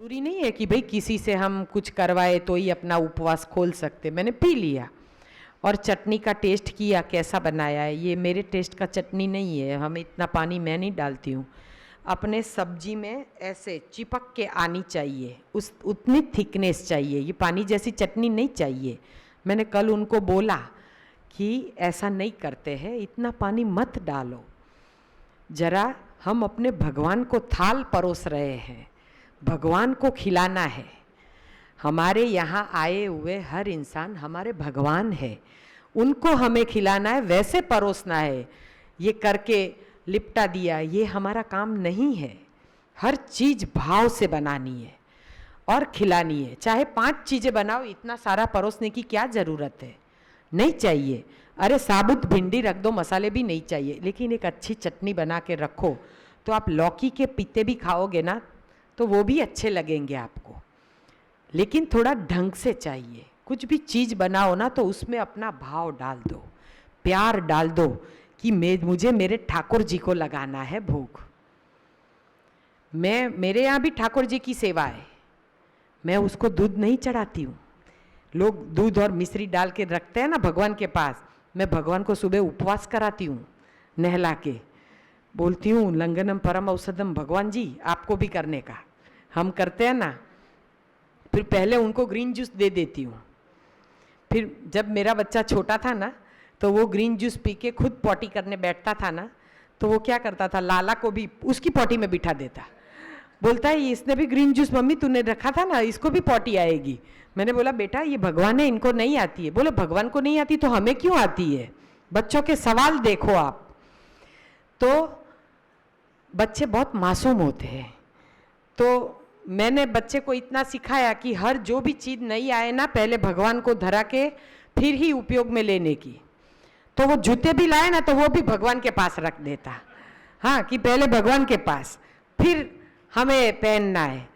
जरूरी नहीं है कि भाई किसी से हम कुछ करवाए तो ही अपना उपवास खोल सकते। मैंने पी लिया और चटनी का टेस्ट किया कैसा बनाया है। ये मेरे टेस्ट का चटनी नहीं है, हम इतना पानी मैं नहीं डालती हूँ। अपने सब्जी में ऐसे चिपक के आनी चाहिए, उस उतनी थिकनेस चाहिए, ये पानी जैसी चटनी नहीं चाहिए। मैंने कल उनको बोला कि ऐसा नहीं करते हैं, इतना पानी मत डालो। जरा हम अपने भगवान को थाल परोस रहे हैं, भगवान को खिलाना है। हमारे यहाँ आए हुए हर इंसान हमारे भगवान है, उनको हमें खिलाना है, वैसे परोसना है। ये करके लिपटा दिया, ये हमारा काम नहीं है। हर चीज़ भाव से बनानी है और खिलानी है। चाहे 5 चीज़ें बनाओ, इतना सारा परोसने की क्या ज़रूरत है, नहीं चाहिए। अरे साबुत भिंडी रख दो, मसाले भी नहीं चाहिए, लेकिन एक अच्छी चटनी बना के रखो तो आप लौकी के पत्ते भी खाओगे ना तो वो भी अच्छे लगेंगे आपको। लेकिन थोड़ा ढंग से चाहिए। कुछ भी चीज़ बनाओ ना तो उसमें अपना भाव डाल दो, प्यार डाल दो कि मुझे मेरे ठाकुर जी को लगाना है भोग। मेरे यहाँ भी ठाकुर जी की सेवा है, मैं उसको दूध नहीं चढ़ाती हूँ। लोग दूध और मिश्री डाल के रखते हैं ना भगवान के पास, मैं भगवान को सुबह उपवास कराती हूँ, नहला के बोलती हूँ लंघनम परम औषधम, भगवान जी आपको भी करने का। हम करते हैं ना, फिर पहले उनको ग्रीन जूस दे देती हूँ। फिर जब मेरा बच्चा छोटा था ना तो वो ग्रीन जूस पी के खुद पॉटी करने बैठता था ना, तो वो क्या करता था, लाला को भी उसकी पॉटी में बिठा देता। बोलता है इसने भी ग्रीन जूस मम्मी तूने रखा था ना, इसको भी पॉटी आएगी। मैंने बोला बेटा ये भगवान है, इनको नहीं आती है। बोले भगवान को नहीं आती तो हमें क्यों आती है? बच्चों के सवाल देखो आप। तो बच्चे बहुत मासूम होते हैं। तो मैंने बच्चे को इतना सिखाया कि हर जो भी चीज़ नहीं आए ना, पहले भगवान को धरा के फिर ही उपयोग में लेने की। तो वो जूते भी लाए ना तो वो भी भगवान के पास रख देता, हाँ, कि पहले भगवान के पास फिर हमें पहनना है।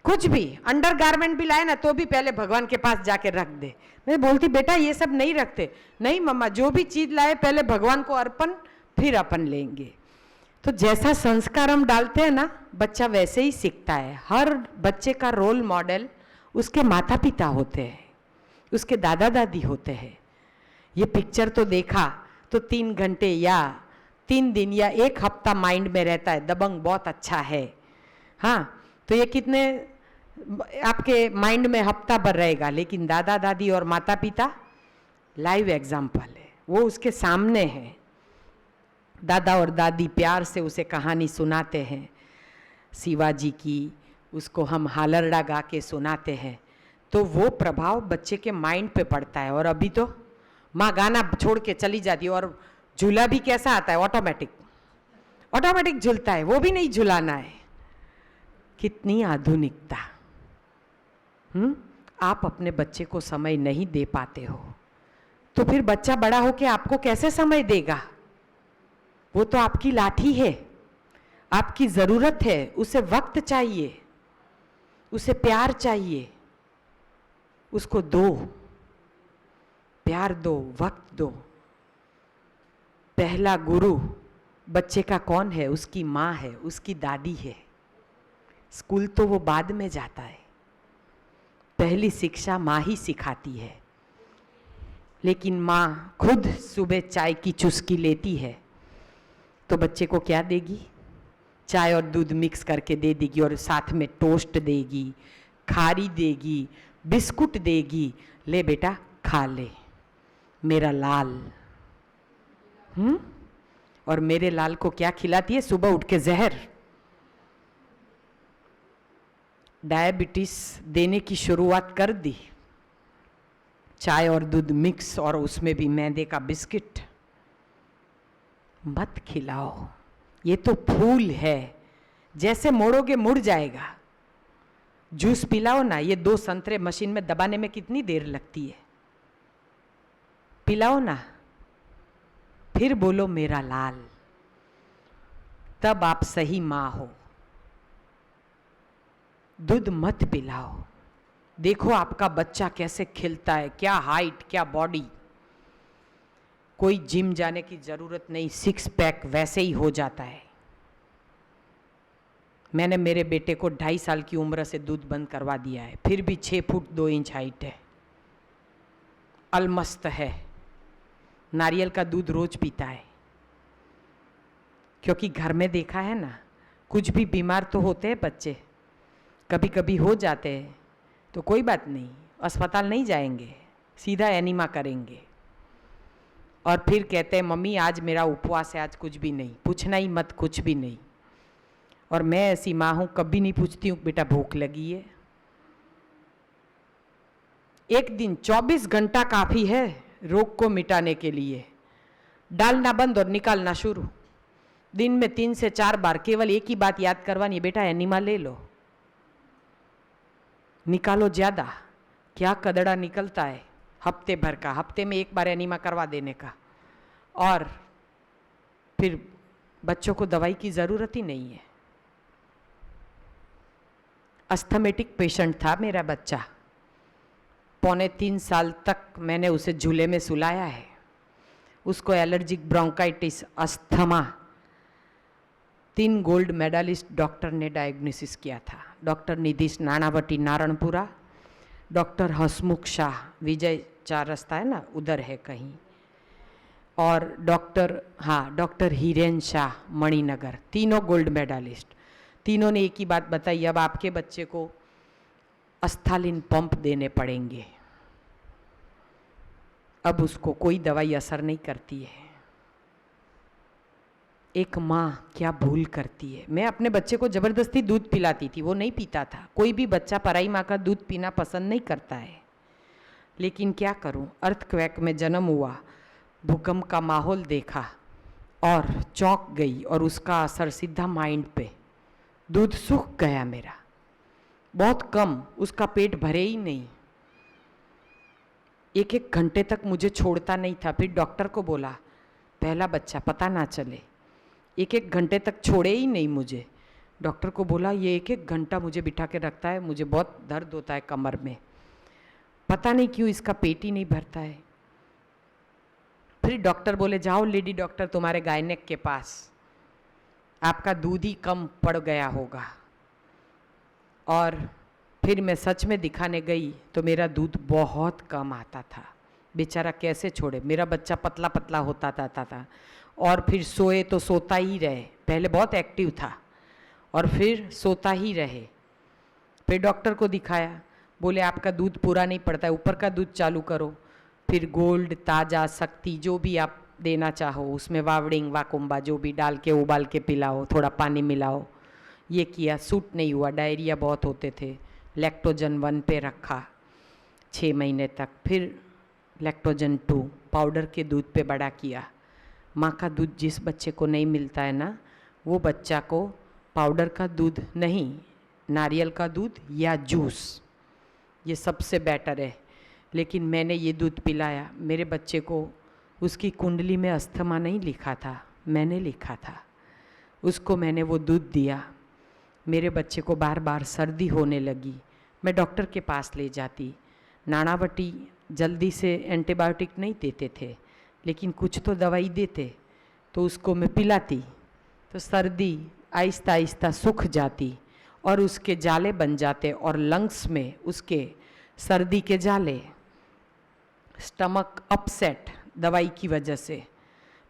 कुछ भी अंडर गारमेंट भी लाए ना तो भी पहले भगवान के पास जाके रख दे। मैं बोलती बेटा ये सब नहीं रखते। नहीं मम्मा, जो भी चीज़ लाए पहले भगवान को अर्पण, फिर अपन लेंगे। तो जैसा संस्कार हम डालते हैं ना, बच्चा वैसे ही सीखता है। हर बच्चे का रोल मॉडल उसके माता पिता होते हैं, उसके दादा दादी होते हैं। ये पिक्चर तो देखा तो 3 घंटे या 3 दिन या 1 हफ्ता माइंड में रहता है, दबंग बहुत अच्छा है, हाँ, तो ये कितने आपके माइंड में हफ्ता भर रहेगा। लेकिन दादा दादी और माता पिता लाइव एग्जाम्पल है, वो उसके सामने है। दादा और दादी प्यार से उसे कहानी सुनाते हैं शिवाजी की, उसको हम हालरड़ा गा के सुनाते हैं, तो वो प्रभाव बच्चे के माइंड पे पड़ता है। और अभी तो माँ गाना छोड़ के चली जाती है और झूला भी कैसा आता है, ऑटोमेटिक झूलता है, वो भी नहीं झुलाना है। कितनी आधुनिकता। आप अपने बच्चे को समय नहीं दे पाते हो तो फिर बच्चा बड़ा होके आपको कैसे समय देगा? वो तो आपकी लाठी है, आपकी ज़रूरत है, उसे वक्त चाहिए, उसे प्यार चाहिए, उसको दो, प्यार दो, वक्त दो। पहला गुरु बच्चे का कौन है? उसकी माँ है, उसकी दादी है। स्कूल तो वो बाद में जाता है, पहली शिक्षा माँ ही सिखाती है। लेकिन माँ खुद सुबह चाय की चुस्की लेती है तो बच्चे को क्या देगी? चाय और दूध मिक्स करके दे देगी और साथ में टोस्ट देगी, खारी देगी, बिस्कुट देगी, ले बेटा खा ले मेरा लाल। और मेरे लाल को क्या खिलाती है? सुबह उठ के जहर। डायबिटीज देने की शुरुआत कर दी, चाय और दूध मिक्स और उसमें भी मैदे का बिस्किट। मत खिलाओ, ये तो फूल है, जैसे मोड़ोगे मुड़ जाएगा। जूस पिलाओ ना, ये 2 संतरे मशीन में दबाने में कितनी देर लगती है, पिलाओ ना, फिर बोलो मेरा लाल, तब आप सही माँ हो। दूध मत पिलाओ। देखो आपका बच्चा कैसे खिलता है, क्या हाइट, क्या बॉडी। कोई जिम जाने की जरूरत नहीं, 6 पैक वैसे ही हो जाता है। मैंने मेरे बेटे को 2.5 साल की उम्र से दूध बंद करवा दिया है, फिर भी 6 फुट 2 इंच हाइट है, अलमस्त है, नारियल का दूध रोज पीता है। क्योंकि घर में देखा है ना, कुछ भी बीमार तो होते हैं बच्चे, कभी कभी हो जाते हैं, तो कोई बात नहीं, अस्पताल नहीं जाएंगे, सीधा एनीमा करेंगे और फिर कहते हैं मम्मी आज मेरा उपवास है, आज कुछ भी नहीं, पूछना ही मत, कुछ भी नहीं। और मैं ऐसी माँ हूँ, कभी नहीं पूछती हूँ बेटा भूख लगी है। एक दिन 24 घंटा काफ़ी है रोग को मिटाने के लिए। डालना बंद और निकालना शुरू। दिन में 3 से 4 बार केवल एक ही बात याद करवानी है, बेटा एनीमा ले लो, निकालो ज़्यादा। क्या कदड़ा निकलता है हफ्ते भर का, हफ्ते में 1 बार एनीमा करवा देने का, और फिर बच्चों को दवाई की ज़रूरत ही नहीं है। अस्थमेटिक पेशेंट था मेरा बच्चा, 2.25 साल तक मैंने उसे झूले में सुलाया है। उसको allergic bronchitis, asthma, 3 gold medalist doctor ने डायग्नोसिस किया था। डॉक्टर निधीश नाणावटी नारणपुरा, डॉक्टर हसमुख शाह विजय 4 रास्ता है ना उधर है कहीं, और डॉक्टर हिरेन शाह मणिनगर, तीनों गोल्ड मेडलिस्ट। तीनों ने एक ही बात बताई, अब आपके बच्चे को अस्थालिन पंप देने पड़ेंगे, अब उसको कोई दवाई असर नहीं करती है। एक माँ क्या भूल करती है। मैं अपने बच्चे को ज़बरदस्ती दूध पिलाती थी, वो नहीं पीता था। कोई भी बच्चा पराई माँ का दूध पीना पसंद नहीं करता है, लेकिन क्या करूं, अर्थक्वेक में जन्म हुआ, भूकंप का माहौल देखा और चौंक गई, और उसका असर सीधा माइंड पे। दूध सूख गया मेरा, बहुत कम, उसका पेट भरे ही नहीं। 1-1 घंटे तक मुझे छोड़ता नहीं था। फिर डॉक्टर को बोला, पहला बच्चा पता ना चले, 1-1 घंटे तक छोड़े ही नहीं मुझे। डॉक्टर को बोला ये 1-1 घंटा मुझे बिठा के रखता है, मुझे बहुत दर्द होता है कमर में, पता नहीं क्यों इसका पेट ही नहीं भरता है। फिर डॉक्टर बोले जाओ लेडी डॉक्टर तुम्हारे गायनेक के पास, आपका दूध ही कम पड़ गया होगा। और फिर मैं सच में दिखाने गई तो मेरा दूध बहुत कम आता था। बेचारा कैसे छोड़े, मेरा बच्चा पतला पतला होता था और फिर सोए तो सोता ही रहे। पहले बहुत एक्टिव था और फिर सोता ही रहे। फिर डॉक्टर को दिखाया, बोले आपका दूध पूरा नहीं पड़ता है, ऊपर का दूध चालू करो। फिर गोल्ड, ताज़ा, शक्ति जो भी आप देना चाहो उसमें वावड़िंग, वाकुम्बा जो भी डाल के उबाल के पिलाओ, थोड़ा पानी मिलाओ। ये किया, सूट नहीं हुआ, डायरिया बहुत होते थे। लैक्टोजन 1 पे रखा 6 महीने तक, फिर लैक्टोजन 2 पाउडर के दूध पे बड़ा किया। माँ का दूध जिस बच्चे को नहीं मिलता है ना, वो बच्चा को पाउडर का दूध नहीं, नारियल का दूध या जूस, ये सबसे बेटर है। लेकिन मैंने ये दूध पिलाया मेरे बच्चे को। उसकी कुंडली में अस्थमा नहीं लिखा था, मैंने लिखा था। उसको मैंने वो दूध दिया। मेरे बच्चे को बार बार सर्दी होने लगी, मैं डॉक्टर के पास ले जाती। नाणावटी जल्दी से एंटीबायोटिक नहीं देते थे, लेकिन कुछ तो दवाई देते, तो उसको मैं पिलाती, तो सर्दी आहिस्ता आहिस्ता सूख जाती और उसके जाले बन जाते, और लंग्स में उसके सर्दी के जाले। स्टमक अपसेट दवाई की वजह से,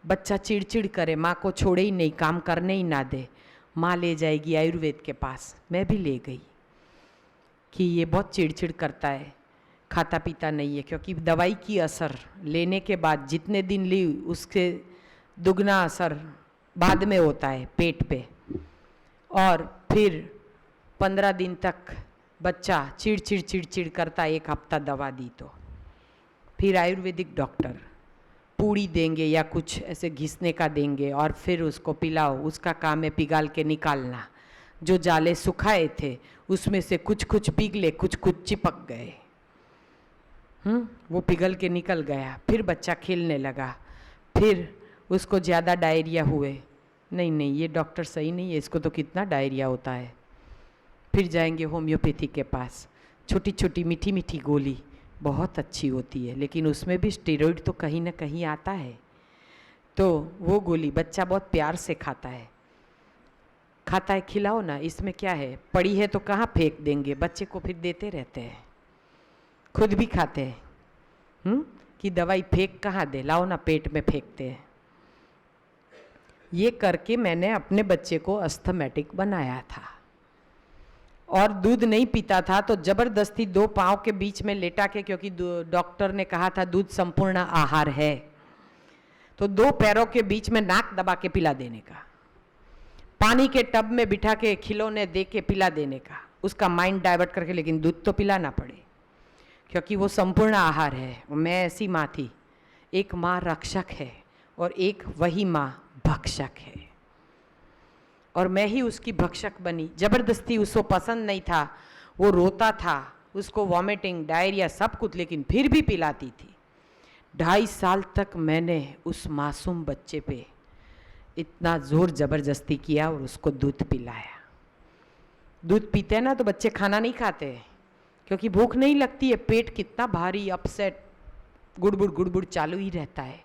बच्चा चिड़चिड़ करे, माँ को छोड़े ही नहीं, काम करने ही ना दे। माँ ले जाएगी आयुर्वेद के पास, मैं भी ले गई कि ये बहुत चिड़चिड़ करता है, खाता पीता नहीं है। क्योंकि दवाई की असर लेने के बाद जितने दिन ली उसके दुगना असर बाद में होता है पेट पे, और फिर 15 दिन तक बच्चा चिड़चिड़ चिड़चिड़ करता। 1 हफ्ता दवा दी तो फिर आयुर्वेदिक डॉक्टर पूड़ी देंगे या कुछ ऐसे घिसने का देंगे और फिर उसको पिलाओ। उसका काम है पिघाल के निकालना। जो जाले सुखाए थे उसमें से कुछ कुछ पिघले, कुछ कुछ चिपक गए। वो पिघल के निकल गया। फिर बच्चा खेलने लगा, फिर उसको ज़्यादा डायरिया हुए। नहीं नहीं, ये डॉक्टर सही नहीं है, इसको तो कितना डायरिया होता है। फिर जाएंगे होम्योपैथी के पास, छोटी छोटी मीठी मीठी गोली बहुत अच्छी होती है, लेकिन उसमें भी स्टेरॉइड तो कहीं ना कहीं आता है। तो वो गोली बच्चा बहुत प्यार से खाता है। खाता है, खिलाओ ना, इसमें क्या है, पड़ी है तो कहाँ फेंक देंगे, बच्चे को फिर देते रहते हैं, खुद भी खाते हैं। कि दवाई फेंक कहाँ दे, लाओ ना, पेट में फेंकते हैं। ये करके मैंने अपने बच्चे को अस्थमैटिक बनाया था। और दूध नहीं पीता था तो जबरदस्ती 2 पाँव के बीच में लेटा के, क्योंकि डॉक्टर ने कहा था दूध संपूर्ण आहार है, तो 2 पैरों के बीच में नाक दबा के पिला देने का, पानी के टब में बिठा के खिलौने दे के पिला देने का, उसका माइंड डाइवर्ट करके, लेकिन दूध तो पिलाना पड़े क्योंकि वो संपूर्ण आहार है। मैं ऐसी माँ थी, एक माँ रक्षक है और एक वही माँ भक्षक है, और मैं ही उसकी भक्षक बनी। जबरदस्ती, उसको पसंद नहीं था, वो रोता था, उसको वॉमिटिंग, डायरिया सब कुछ, लेकिन फिर भी पिलाती थी। 2.5 साल तक मैंने उस मासूम बच्चे पे इतना जोर जबरदस्ती किया और उसको दूध पिलाया। दूध पीते हैं ना तो बच्चे खाना नहीं खाते क्योंकि भूख नहीं लगती है, पेट कितना भारी, अपसेट, गुड़गुड़ चालू ही रहता है,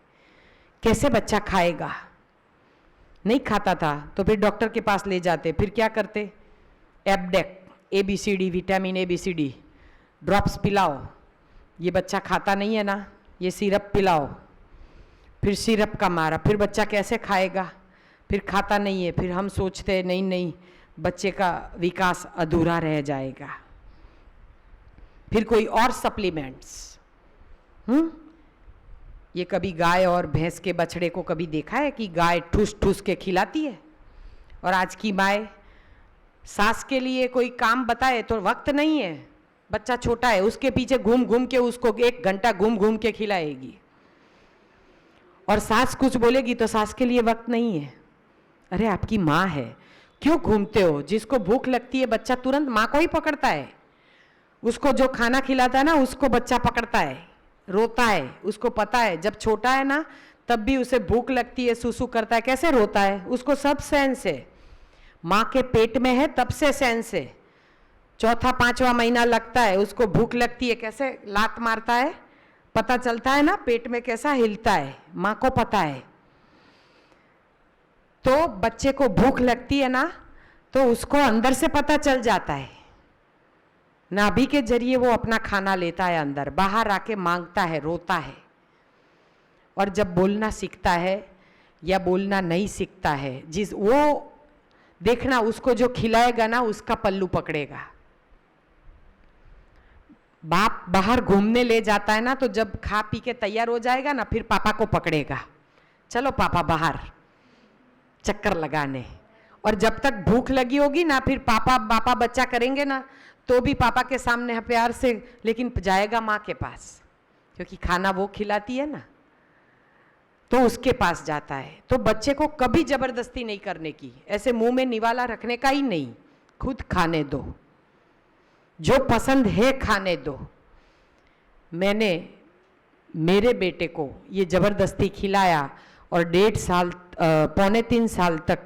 कैसे बच्चा खाएगा। नहीं खाता था तो फिर डॉक्टर के पास ले जाते, फिर क्या करते, एब्डेक, ABCD, विटामिन ABCD ड्रॉप्स पिलाओ, ये बच्चा खाता नहीं है ना, ये सिरप पिलाओ, फिर सिरप का मारा, फिर बच्चा कैसे खाएगा, फिर खाता नहीं है, फिर हम सोचते नहीं बच्चे का विकास अधूरा रह जाएगा, फिर कोई और सप्लीमेंट्स। ये कभी गाय और भैंस के बछड़े को कभी देखा है कि गाय ठूस ठूस के खिलाती है? और आज की माए सास के लिए कोई काम बताए तो वक्त नहीं है, बच्चा छोटा है, उसके पीछे घूम घूम के उसको 1 घंटा घूम घूम के खिलाएगी, और सास कुछ बोलेगी तो सास के लिए वक्त नहीं है। अरे आपकी माँ है, क्यों घूमते हो? जिसको भूख लगती है बच्चा तुरंत माँ को ही पकड़ता है, उसको जो खाना खिलाता है ना उसको बच्चा पकड़ता है, रोता है, उसको पता है जब छोटा है ना तब भी उसे भूख लगती है, सुसु करता है, कैसे रोता है, उसको सब सेंस है, माँ के पेट में है तब से सेंस है। 4-5वां महीना लगता है, उसको भूख लगती है, कैसे लात मारता है, पता चलता है ना, पेट में कैसा हिलता है, माँ को पता है। तो बच्चे को भूख लगती है ना तो उसको अंदर से पता चल जाता है, नाभि के जरिए वो अपना खाना लेता है अंदर, बाहर आके मांगता है, रोता है, और जब बोलना सीखता है या बोलना नहीं सीखता है, जिस वो देखना, उसको जो खिलाएगा ना उसका पल्लू पकड़ेगा। बाप बाहर घूमने ले जाता है ना तो जब खा पी के तैयार हो जाएगा ना फिर पापा को पकड़ेगा, चलो पापा बाहर चक्कर लगाने, और जब तक भूख लगी होगी ना फिर पापा बच्चा करेंगे ना तो भी पापा के सामने प्यार से, लेकिन जाएगा माँ के पास क्योंकि खाना वो खिलाती है ना, तो उसके पास जाता है। तो बच्चे को कभी जबरदस्ती नहीं करने की, ऐसे मुंह में निवाला रखने का ही नहीं, खुद खाने दो, जो पसंद है खाने दो। मैंने मेरे बेटे को ये जबरदस्ती खिलाया और 1.5 साल 2.25 साल तक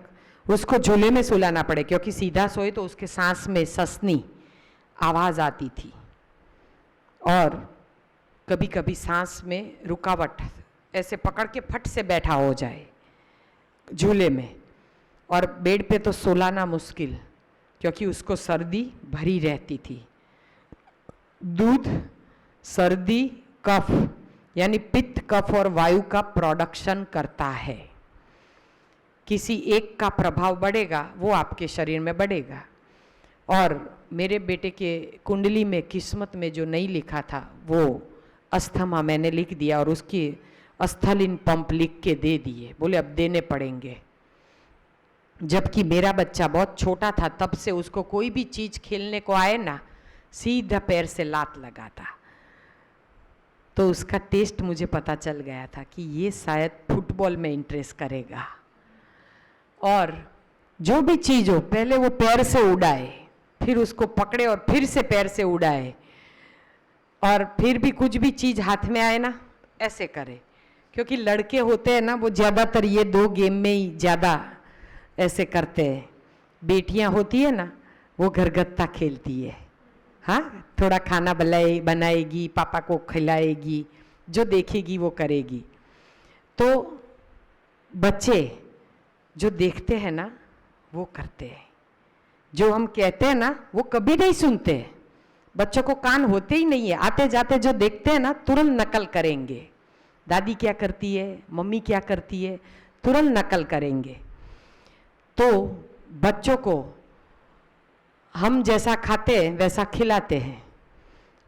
उसको झूले में सुलाना पड़े, क्योंकि सीधा सोए तो उसके सांस में ससनी आवाज़ आती थी और कभी कभी सांस में रुकावट, ऐसे पकड़ के फट से बैठा हो जाए झूले में, और बेड पे तो सुलाना मुश्किल क्योंकि उसको सर्दी भरी रहती थी। दूध सर्दी, कफ यानी पित्त, कफ और वायु का प्रोडक्शन करता है। किसी एक का प्रभाव बढ़ेगा वो आपके शरीर में बढ़ेगा। और मेरे बेटे के कुंडली में, किस्मत में जो नहीं लिखा था वो अस्थमा मैंने लिख दिया और उसकी अस्थलिन पंप लिख के दे दिए, बोले अब देने पड़ेंगे। जबकि मेरा बच्चा बहुत छोटा था तब से उसको कोई भी चीज़ खेलने को आए ना सीधा पैर से लात लगाता, तो उसका टेस्ट मुझे पता चल गया था कि ये शायद फुटबॉल में इंटरेस्ट करेगा। और जो भी चीज़ हो पहले वो पैर से उड़ाए, फिर उसको पकड़े और फिर से पैर से उड़ाए, और फिर भी कुछ भी चीज़ हाथ में आए ना ऐसे करे, क्योंकि लड़के होते हैं ना वो ज़्यादातर ये 2 गेम में ही ज़्यादा ऐसे करते हैं। बेटियां होती है ना वो घरगत्ता खेलती है, हाँ, थोड़ा खाना बनाएगी, पापा को खिलाएगी, जो देखेगी वो करेगी। तो बच्चे जो देखते हैं ना वो करते हैं। जो हम कहते हैं ना वो कभी नहीं सुनते। बच्चों को कान होते ही नहीं है, आते जाते जो देखते हैं ना तुरंत नकल करेंगे। दादी क्या करती है, मम्मी क्या करती है, तुरंत नकल करेंगे। तो बच्चों को हम जैसा खाते हैं वैसा खिलाते हैं,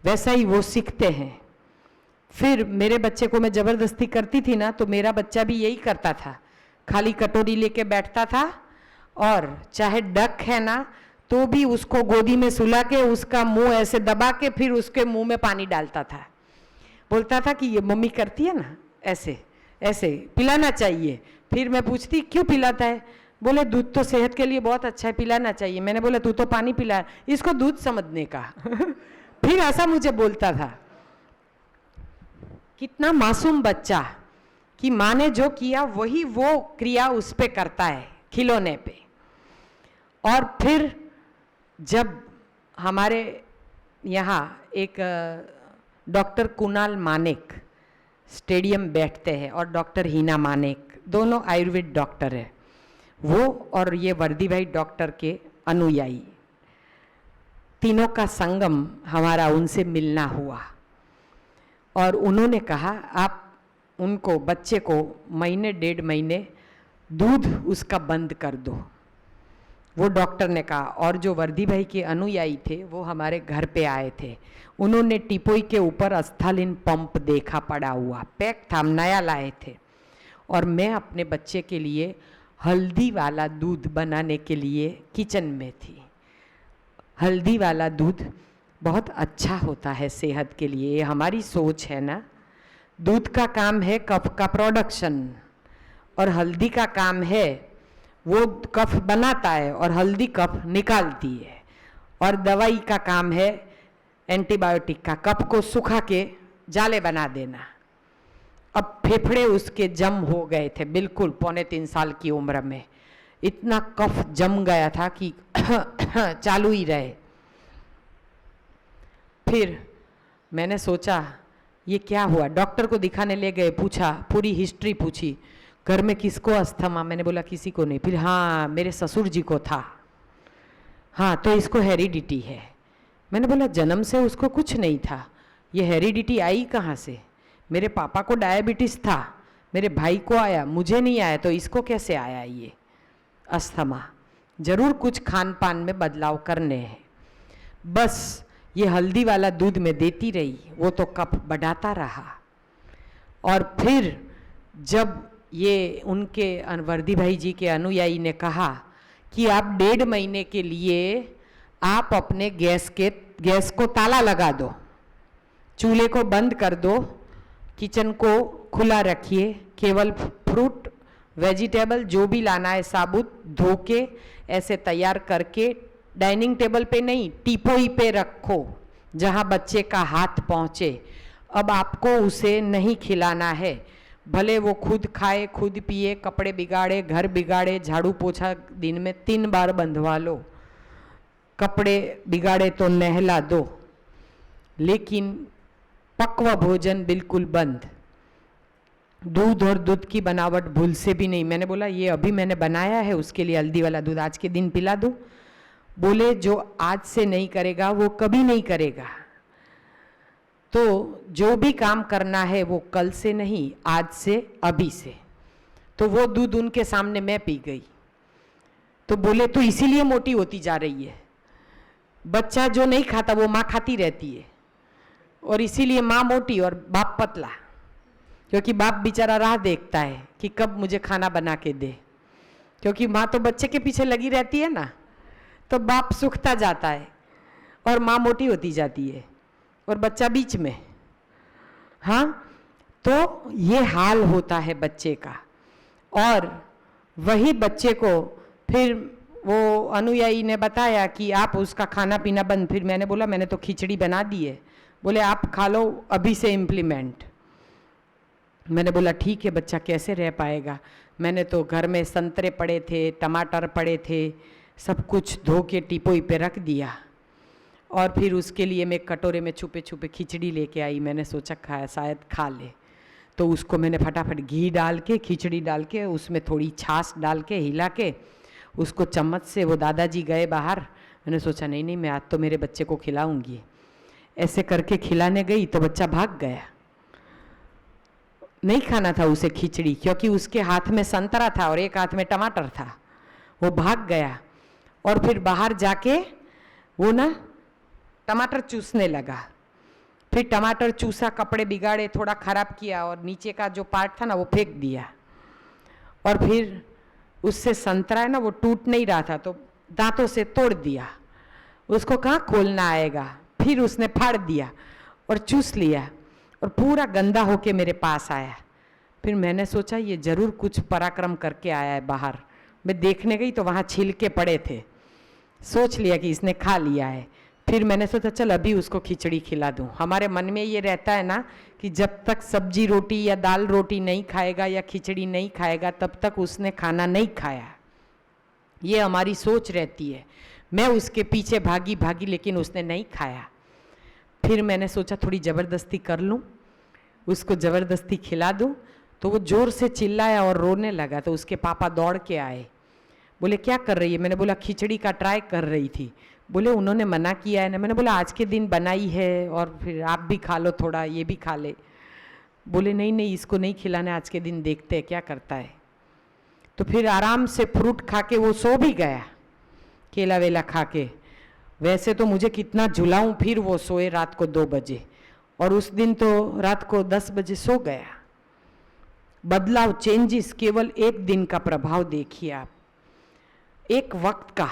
वैसा ही वो सीखते हैं। फिर मेरे बच्चे को मैं ज़बरदस्ती करती थी ना, तो मेरा बच्चा भी यही करता था, खाली कटोरी लेके बैठता था और चाहे डक है ना तो भी उसको गोदी में सुला के उसका मुंह ऐसे दबा के फिर उसके मुंह में पानी डालता था। बोलता था कि ये मम्मी करती है ना, ऐसे ऐसे पिलाना चाहिए। फिर मैं पूछती क्यों पिलाता है, बोले दूध तो सेहत के लिए बहुत अच्छा है, पिलाना चाहिए। मैंने बोला तू तो पानी पिला, इसको दूध समझने का। फिर ऐसा मुझे बोलता था। कितना मासूम बच्चा कि माँ ने जो किया वही वो क्रिया उस पे करता है, खिलौने पे। और फिर जब हमारे यहाँ एक डॉक्टर कुणाल मानेक स्टेडियम बैठते हैं और डॉक्टर हिना मानेक, दोनों आयुर्वेद डॉक्टर है, वो और ये वर्दी भाई डॉक्टर के अनुयायी, तीनों का संगम हमारा उनसे मिलना हुआ। और उन्होंने कहा आप उनको, बच्चे को महीने 1.5 महीने दूध उसका बंद कर दो। वो डॉक्टर ने कहा। और जो वर्दी भाई के अनुयायी थे वो हमारे घर पे आए थे, उन्होंने टिपोई के ऊपर अस्थालिन पंप देखा पड़ा हुआ, पैक था, हम नया लाए थे। और मैं अपने बच्चे के लिए हल्दी वाला दूध बनाने के लिए किचन में थी। हल्दी वाला दूध बहुत अच्छा होता है सेहत के लिए, ये हमारी सोच है ना। दूध का काम है कफ का प्रोडक्शन और हल्दी का काम है वो कफ बनाता है और हल्दी कफ निकालती है। और दवाई का काम है एंटीबायोटिक का, कफ को सुखा के जाले बना देना। अब फेफड़े उसके जम हो गए थे बिल्कुल 3.25 साल की उम्र में, इतना कफ जम गया था कि चालू ही रहे। फिर मैंने सोचा ये क्या हुआ, डॉक्टर को दिखाने ले गए, पूछा, पूरी हिस्ट्री पूछी, घर में किसको अस्थमा, मैंने बोला किसी को नहीं। फिर हाँ मेरे ससुर जी को था, हाँ तो इसको हेरिडिटी है। मैंने बोला जन्म से उसको कुछ नहीं था, ये हेरिडिटी आई कहाँ से? मेरे पापा को डायबिटीज़ था, मेरे भाई को आया, मुझे नहीं आया, तो इसको कैसे आया ये अस्थमा? जरूर कुछ खान पान में बदलाव करने हैं। बस ये हल्दी वाला दूध में देती रही, वो तो कफ बढ़ाता रहा। और फिर जब ये उनके वर्दी भाई जी के अनुयायी ने कहा कि आप 1.5 महीने के लिए आप अपने गैस को ताला लगा दो, चूल्हे को बंद कर दो, किचन को खुला रखिए, केवल फ्रूट वेजिटेबल जो भी लाना है साबुत धो के ऐसे तैयार करके डाइनिंग टेबल पे नहीं टीपोई पे रखो जहाँ बच्चे का हाथ पहुँचे। अब आपको उसे नहीं खिलाना है, भले वो खुद खाए, खुद पिए, कपड़े बिगाड़े, घर बिगाड़े, झाड़ू पोछा दिन में 3 बार बंधवा लो, कपड़े बिगाड़े तो नहला दो, लेकिन पक्व भोजन बिल्कुल बंद। दूध और दूध की बनावट भूल से भी नहीं। मैंने बोला ये अभी मैंने बनाया है, उसके लिए हल्दी वाला दूध आज के दिन पिला दूं? बोले जो आज से नहीं करेगा वो कभी नहीं करेगा। तो जो भी काम करना है वो कल से नहीं, आज से, अभी से। तो वो दूध उनके सामने मैं पी गई। तो बोले तो इसीलिए मोटी होती जा रही है, बच्चा जो नहीं खाता वो माँ खाती रहती है, और इसीलिए माँ मोटी और बाप पतला, क्योंकि बाप बेचारा राह देखता है कि कब मुझे खाना बना के दे, क्योंकि माँ तो बच्चे के पीछे लगी रहती है ना, तो बाप सूखता जाता है और माँ मोटी होती जाती है और बच्चा बीच में। हाँ, तो ये हाल होता है बच्चे का। और वही बच्चे को फिर वो अनुयायी ने बताया कि आप उसका खाना पीना बंद। फिर मैंने बोला मैंने तो खिचड़ी बना दी है। बोले आप खा लो अभी से इम्प्लीमेंट। मैंने बोला ठीक है, बच्चा कैसे रह पाएगा। मैंने तो घर में संतरे पड़े थे, टमाटर पड़े थे, सब कुछ धो के टीपोई पे रख दिया। और फिर उसके लिए मैं कटोरे में छुपे छुपे खिचड़ी लेके आई। मैंने सोचा खाया शायद खा ले, तो उसको मैंने फटाफट घी डाल के, खिचड़ी डाल के, उसमें थोड़ी छाछ डाल के हिला के उसको चम्मच से, वो दादाजी गए बाहर, मैंने सोचा नहीं नहीं मैं आज तो मेरे बच्चे को खिलाऊंगी। ऐसे करके खिलाने गई तो बच्चा भाग गया। नहीं खाना था उसे खिचड़ी, क्योंकि उसके हाथ में संतरा था और एक हाथ में टमाटर था। वो भाग गया और फिर बाहर जाके वो ना टमाटर चूसने लगा। फिर टमाटर चूसा, कपड़े बिगाड़े, थोड़ा खराब किया और नीचे का जो पार्ट था ना वो फेंक दिया। और फिर उससे संतरा है ना वो टूट नहीं रहा था तो दांतों से तोड़ दिया। उसको कहाँ खोलना आएगा, फिर उसने फाड़ दिया और चूस लिया और पूरा गंदा होके मेरे पास आया। फिर मैंने सोचा ये जरूर कुछ पराक्रम करके आया है बाहर। मैं देखने गई तो वहाँ छिलके पड़े थे, सोच लिया कि इसने खा लिया है। फिर मैंने सोचा चल अभी उसको खिचड़ी खिला दूँ। हमारे मन में ये रहता है ना कि जब तक सब्जी रोटी या दाल रोटी नहीं खाएगा या खिचड़ी नहीं खाएगा तब तक उसने खाना नहीं खाया, ये हमारी सोच रहती है। मैं उसके पीछे भागी भागी लेकिन उसने नहीं खाया। फिर मैंने सोचा थोड़ी ज़बरदस्ती कर लूँ, उसको ज़बरदस्ती खिला दूँ। तो वो ज़ोर से चिल्लाया और रोने लगा। तो उसके पापा दौड़ के आए, बोले क्या कर रही है? मैंने बोला खिचड़ी का ट्राई कर रही थी। बोले उन्होंने मना किया है ना। मैंने बोला आज के दिन बनाई है और फिर आप भी खा लो, थोड़ा ये भी खा ले। बोले नहीं नहीं इसको नहीं खिलाना है, आज के दिन देखते हैं क्या करता है। तो फिर आराम से फ्रूट खा के वो सो भी गया, केला वेला खा के। वैसे तो मुझे कितना झुलाऊं, फिर वो सोए रात को 2 बजे और उस दिन तो रात को 10 बजे सो गया। बदलाव, चेंजेस, केवल एक दिन का प्रभाव देखिए आप, एक वक्त का।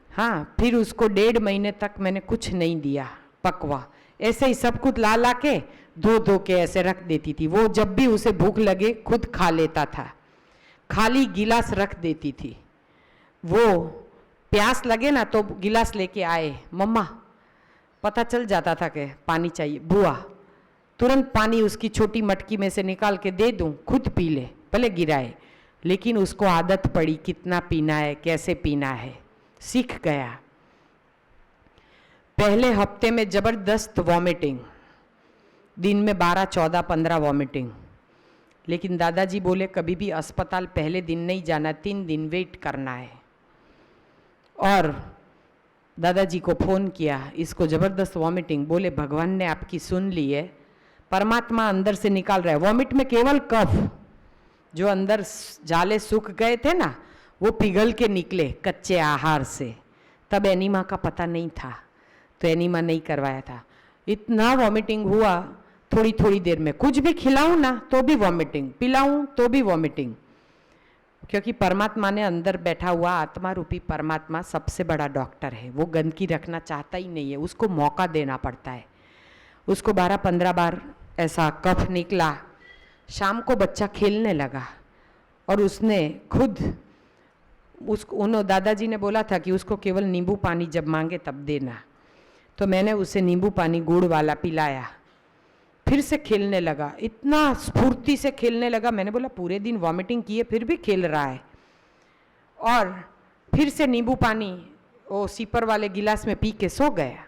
हाँ, फिर उसको 1.5 महीने तक मैंने कुछ नहीं दिया पकवा, ऐसे ही सब कुछ ला ला के धो के ऐसे रख देती थी। वो जब भी उसे भूख लगे खुद खा लेता था, खाली गिलास रख देती थी। वो प्यास लगे ना तो गिलास लेके आए, मम्मा, पता चल जाता था कि पानी चाहिए, बुआ, तुरंत पानी उसकी छोटी मटकी में से निकाल के दे दूं, खुद पी ले, भले गिराए। लेकिन उसको आदत पड़ी कितना पीना है, कैसे पीना है, सीख गया। पहले हफ्ते में ज़बरदस्त वॉमिटिंग, दिन में 12, 14, 15 वॉमिटिंग। लेकिन दादाजी बोले कभी भी अस्पताल पहले दिन नहीं जाना, 3 दिन वेट करना है। और दादाजी को फ़ोन किया, इसको ज़बरदस्त वॉमिटिंग। बोले भगवान ने आपकी सुन ली है, परमात्मा अंदर से निकाल रहा है। वॉमिट में केवल कफ, जो अंदर जाले सूख गए थे ना वो पिघल के निकले कच्चे आहार से। तब एनीमा का पता नहीं था तो एनीमा नहीं करवाया था। इतना वॉमिटिंग हुआ थोड़ी थोड़ी देर में, कुछ भी खिलाऊं ना तो भी वॉमिटिंग, पिलाऊं तो भी वॉमिटिंग। क्योंकि परमात्मा ने अंदर बैठा हुआ आत्मा रूपी परमात्मा सबसे बड़ा डॉक्टर है, वो गंदगी रखना चाहता ही नहीं है, उसको मौका देना पड़ता है। उसको 12-15 बार ऐसा कफ निकला। शाम को बच्चा खेलने लगा और उसने खुद उन्होंने दादाजी ने बोला था कि उसको केवल नींबू पानी जब मांगे तब देना। तो मैंने उसे नींबू पानी गुड़ वाला पिलाया, फिर से खेलने लगा, इतना स्फूर्ति से खेलने लगा। मैंने बोला पूरे दिन वॉमिटिंग किए फिर भी खेल रहा है। और फिर से नींबू पानी वो सीपर वाले गिलास में पी के सो गया।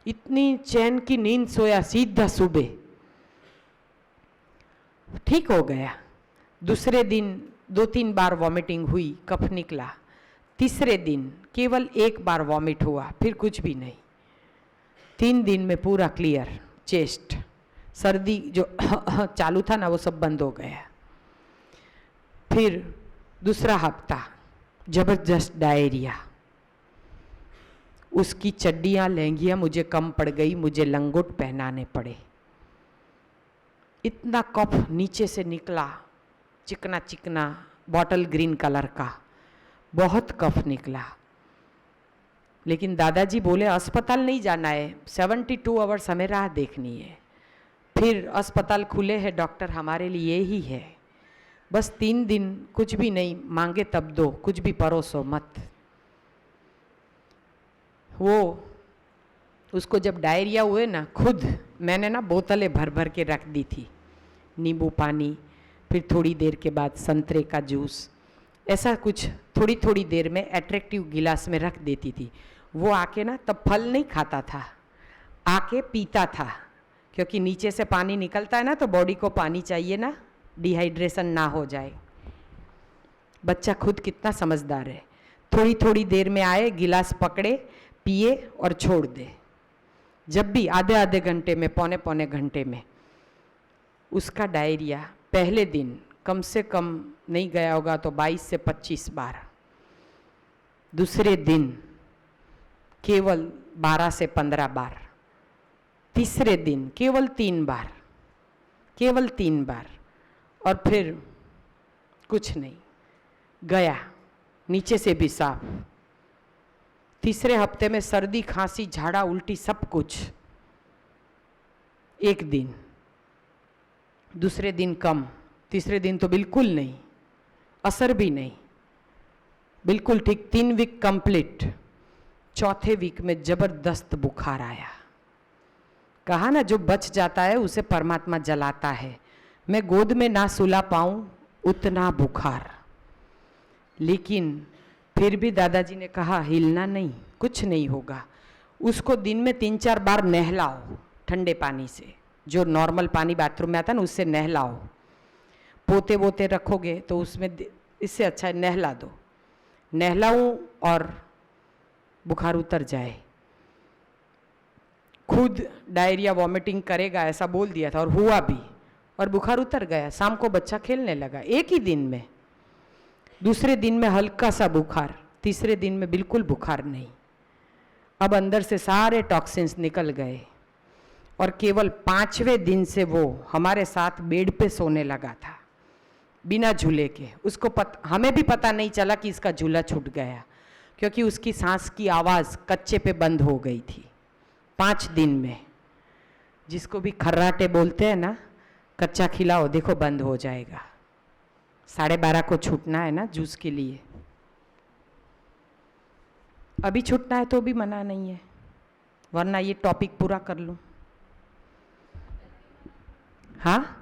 इतनी चैन की नींद सोया, सीधा सुबह ठीक हो गया। दूसरे दिन 2-3 बार वॉमिटिंग हुई, कफ निकला। तीसरे दिन केवल 1 बार वॉमिट हुआ, फिर कुछ भी नहीं। 3 दिन में पूरा क्लियर चेस्ट। सर्दी जो चालू था ना वो सब बंद हो गया। फिर दूसरा हफ्ता जबरदस्त डायरिया, उसकी चड्डियाँ लहंगियाँ मुझे कम पड़ गई, मुझे लंगोट पहनाने पड़े। इतना कफ नीचे से निकला, चिकना चिकना बॉटल ग्रीन कलर का, बहुत कफ निकला। लेकिन दादाजी बोले अस्पताल नहीं जाना है, 72 आवर्स हमें राह देखनी है। फिर अस्पताल खुले हैं, डॉक्टर हमारे लिए ही है, बस 3 दिन कुछ भी नहीं मांगे तब दो, कुछ भी परोसो मत। वो उसको जब डायरिया हुए ना, खुद मैंने ना बोतलें भर भर के रख दी थी, नींबू पानी, फिर थोड़ी देर के बाद संतरे का जूस, ऐसा कुछ थोड़ी थोड़ी देर में अट्रैक्टिव गिलास में रख देती थी। वो आके ना तब फल नहीं खाता था, आके पीता था, क्योंकि नीचे से पानी निकलता है ना तो बॉडी को पानी चाहिए ना, डिहाइड्रेशन ना हो जाए। बच्चा खुद कितना समझदार है, थोड़ी थोड़ी देर में आए, गिलास पकड़े, पिए और छोड़ दे। जब भी आधे आधे घंटे में, पौने पौने घंटे में। उसका डायरिया पहले दिन कम से कम नहीं गया होगा तो 22 से 25 बार, दूसरे दिन केवल 12 से 15 बार, तीसरे दिन केवल 3 बार, केवल 3 बार, और फिर कुछ नहीं, गया नीचे से भी साफ। तीसरे हफ्ते में सर्दी, खांसी, झाड़ा, उल्टी सब कुछ एक दिन, दूसरे दिन कम, तीसरे दिन तो बिल्कुल नहीं, असर भी नहीं, बिल्कुल ठीक। 3 वीक कंप्लीट। चौथे वीक में जबरदस्त बुखार आया। कहा ना, जो बच जाता है उसे परमात्मा जलाता है। मैं गोद में ना सुला पाऊं उतना बुखार, लेकिन फिर भी दादाजी ने कहा हिलना नहीं, कुछ नहीं होगा। उसको दिन में 3-4 बार नहलाओ ठंडे पानी से, जो नॉर्मल पानी बाथरूम में आता है ना, उससे नहलाओ। पोते वोते रखोगे तो उसमें, इससे अच्छा है नहला दो। नहलाऊं और बुखार उतर जाए। खुद डायरिया वॉमिटिंग करेगा ऐसा बोल दिया था और हुआ भी, और बुखार उतर गया। शाम को बच्चा खेलने लगा एक ही दिन में। दूसरे दिन में हल्का सा बुखार, तीसरे दिन में बिल्कुल बुखार नहीं। अब अंदर से सारे टॉक्सिन्स निकल गए और केवल 5वें दिन से वो हमारे साथ बेड पे सोने लगा था बिना झूले के। उसको हमें भी पता नहीं चला कि इसका झूला छूट गया, क्योंकि उसकी सांस की आवाज़ कच्चे पे बंद हो गई थी 5 दिन में। जिसको भी खर्राटे बोलते हैं ना, कच्चा खिलाओ देखो बंद हो जाएगा। 12:30 को छूटना है ना जूस के लिए, अभी छूटना है तो भी मना नहीं है, वरना ये टॉपिक पूरा कर लूँ। हाँ,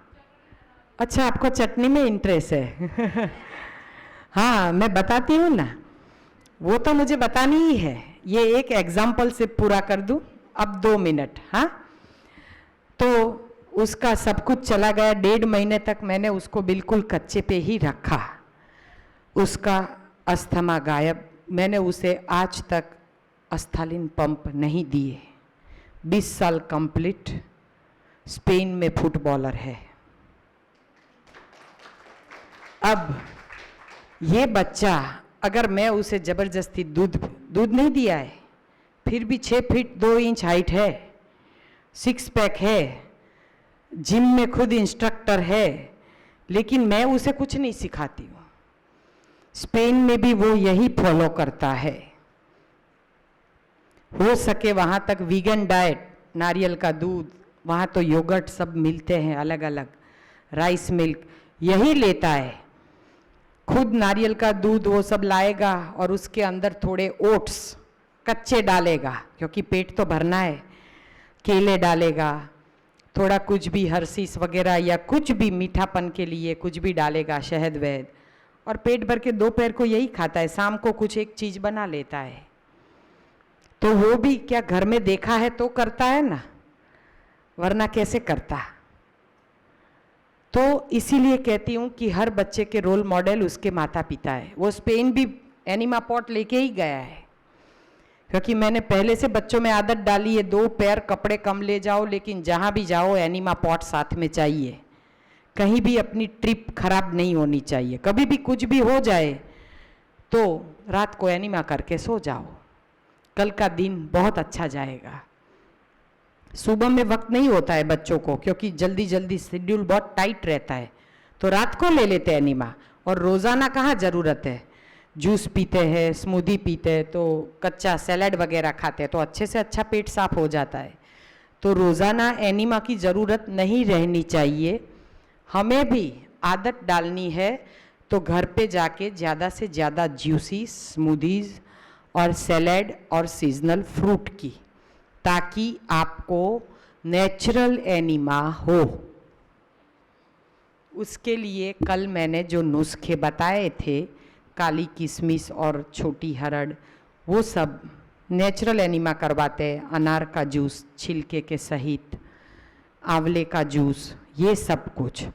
अच्छा आपको चटनी में इंटरेस्ट है। हाँ मैं बताती हूँ ना, वो तो मुझे बतानी ही है। ये एक एग्जाम्पल से पूरा कर दूँ अब 2 मिनट। हाँ, तो उसका सब कुछ चला गया। 1.5 महीने तक मैंने उसको बिल्कुल कच्चे पे ही रखा। उसका अस्थमा गायब। मैंने उसे आज तक अस्थालिन पंप नहीं दिए। 20 साल कंप्लीट। स्पेन में फुटबॉलर है। अब ये बच्चा, अगर मैं उसे जबरदस्ती दूध नहीं दिया है, फिर भी 6 फीट 2 इंच हाइट है, 6 पैक है, जिम में खुद इंस्ट्रक्टर है, लेकिन मैं उसे कुछ नहीं सिखाती हूँ। स्पेन में भी वो यही फॉलो करता है। हो सके वहाँ तक वीगन डाइट, नारियल का दूध, वहाँ तो योगर्ट सब मिलते हैं अलग अलग, राइस मिल्क, यही लेता है। खुद नारियल का दूध वो सब लाएगा और उसके अंदर थोड़े ओट्स कच्चे डालेगा, क्योंकि पेट तो भरना है। केले डालेगा, थोड़ा कुछ भी हर्शीस वगैरह या कुछ भी मीठापन के लिए कुछ भी डालेगा, शहद वहद, और पेट भर के दोपहर को यही खाता है। शाम को कुछ एक चीज़ बना लेता है। तो वो भी क्या घर में देखा है तो करता है ना, वरना कैसे करता। तो इसीलिए कहती हूँ कि हर बच्चे के रोल मॉडल उसके माता पिता है। वो स्पेन भी एनिमा पॉट लेके ही गया है, क्योंकि मैंने पहले से बच्चों में आदत डाली है 2 पैर कपड़े कम ले जाओ, लेकिन जहाँ भी जाओ एनिमा पॉट साथ में चाहिए। कहीं भी अपनी ट्रिप खराब नहीं होनी चाहिए। कभी भी कुछ भी हो जाए तो रात को एनिमा करके सो जाओ, कल का दिन बहुत अच्छा जाएगा। सुबह में वक्त नहीं होता है बच्चों को, क्योंकि जल्दी जल्दी शेड्यूल बहुत टाइट रहता है, तो रात को ले लेते हैं एनिमा। और रोज़ाना कहाँ ज़रूरत है, जूस पीते हैं, स्मूदी पीते हैं, तो कच्चा सैलड वगैरह खाते हैं, तो अच्छे से अच्छा पेट साफ हो जाता है। तो रोज़ाना एनिमा की ज़रूरत नहीं रहनी चाहिए। हमें भी आदत डालनी है तो घर पे जाके ज़्यादा से ज़्यादा जूसीज, स्मूदीज़ और सैलड और सीजनल फ्रूट की, ताकि आपको नेचुरल एनिमा हो। उसके लिए कल मैंने जो नुस्खे बताए थे, काली किशमिश और छोटी हरड़, वो सब नेचुरल एनिमा करवाते हैं। अनार का जूस छिलके के सहित, आंवले का जूस, ये सब कुछ,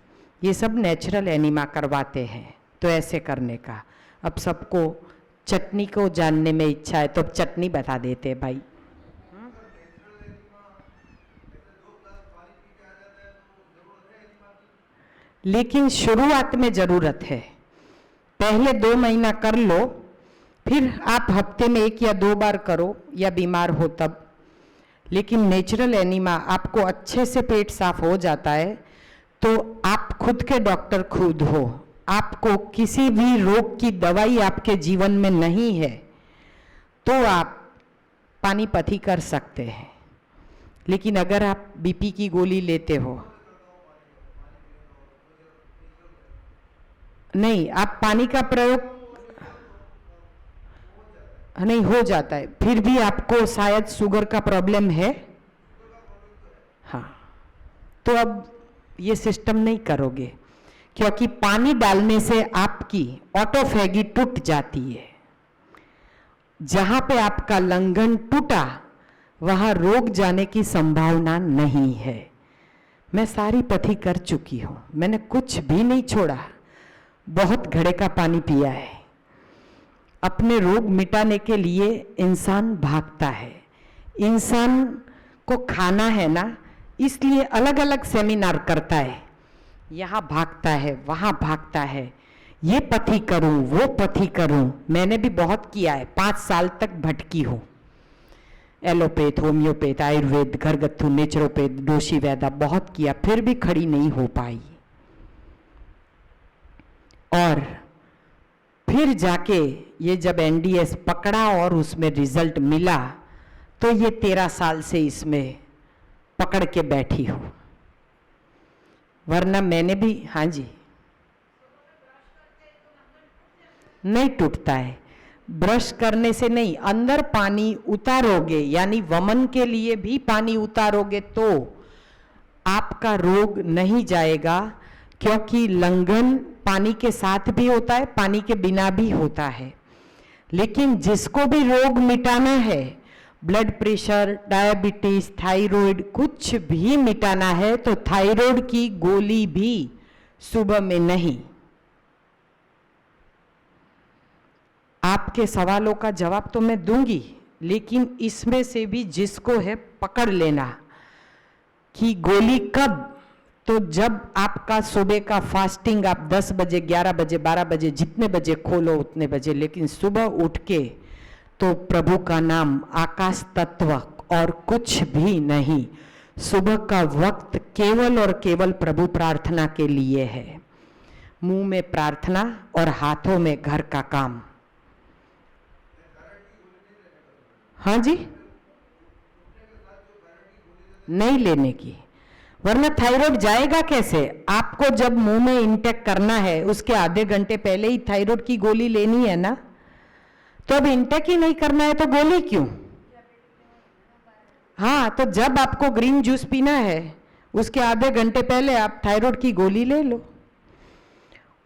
ये सब नेचुरल एनिमा करवाते हैं। तो ऐसे करने का। अब सबको चटनी को जानने में इच्छा है तो अब चटनी बता देते हैं भाई। लेकिन शुरुआत में जरूरत है, पहले 2 महीना कर लो, फिर आप हफ्ते में 1 या 2 बार करो या बीमार हो तब। लेकिन नेचुरल एनिमा आपको अच्छे से पेट साफ हो जाता है तो आप खुद के डॉक्टर खुद हो, आपको किसी भी रोग की दवाई आपके जीवन में नहीं है तो आप पानीपथी कर सकते हैं। लेकिन अगर आप बीपी की गोली लेते हो, नहीं, आप पानी का प्रयोग नहीं हो जाता है, फिर भी आपको शायद शुगर का प्रॉब्लम है। हाँ, तो अब ये सिस्टम नहीं करोगे क्योंकि पानी डालने से आपकी ऑटोफेगी टूट जाती है। जहां पे आपका लंघन टूटा वहां रोग जाने की संभावना नहीं है। मैं सारी पथी कर चुकी हूं, मैंने कुछ भी नहीं छोड़ा, बहुत घड़े का पानी पिया है। अपने रोग मिटाने के लिए इंसान भागता है, इंसान को खाना है ना, इसलिए अलग अलग सेमिनार करता है, यहाँ भागता है वहाँ भागता है, ये पथी करूँ वो पथी करूँ। मैंने भी बहुत किया है, 5 साल तक भटकी हूँ, एलोपैथ, होम्योपैथ, आयुर्वेद, घरगथ्थू, नेचुरोपैथ, डोशी वैदा बहुत किया, फिर भी खड़ी नहीं हो पाई। और फिर जाके ये जब एनडीएस पकड़ा और उसमें रिजल्ट मिला तो ये 13 साल से इसमें पकड़ के बैठी हूं, वरना मैंने भी, हाँ जी, नहीं टूटता है। ब्रश करने से नहीं, अंदर पानी उतारोगे यानी वमन के लिए भी पानी उतारोगे तो आपका रोग नहीं जाएगा, क्योंकि लंघन पानी के साथ भी होता है, पानी के बिना भी होता है। लेकिन जिसको भी रोग मिटाना है, ब्लड प्रेशर, डायबिटीज, थायराइड, कुछ भी मिटाना है तो थायराइड की गोली भी सुबह में नहीं। आपके सवालों का जवाब तो मैं दूंगी, लेकिन इसमें से भी जिसको है पकड़ लेना कि गोली कब, तो जब आपका सुबह का फास्टिंग आप 10 बजे, 11 बजे, 12 बजे, जितने बजे खोलो उतने बजे, लेकिन सुबह उठ के तो प्रभु का नाम, आकाश तत्व और कुछ भी नहीं। सुबह का वक्त केवल और केवल प्रभु प्रार्थना के लिए है। मुंह में प्रार्थना और हाथों में घर का काम। हाँ जी, नहीं लेने की, वरना थायराइड जाएगा कैसे? आपको जब मुंह में इंटेक करना है उसके आधे घंटे पहले ही थायराइड की गोली लेनी है ना, तो अब इंटेक ही नहीं करना है तो गोली क्यों? हाँ, तो जब आपको ग्रीन जूस पीना है उसके आधे घंटे पहले आप थायराइड की गोली ले लो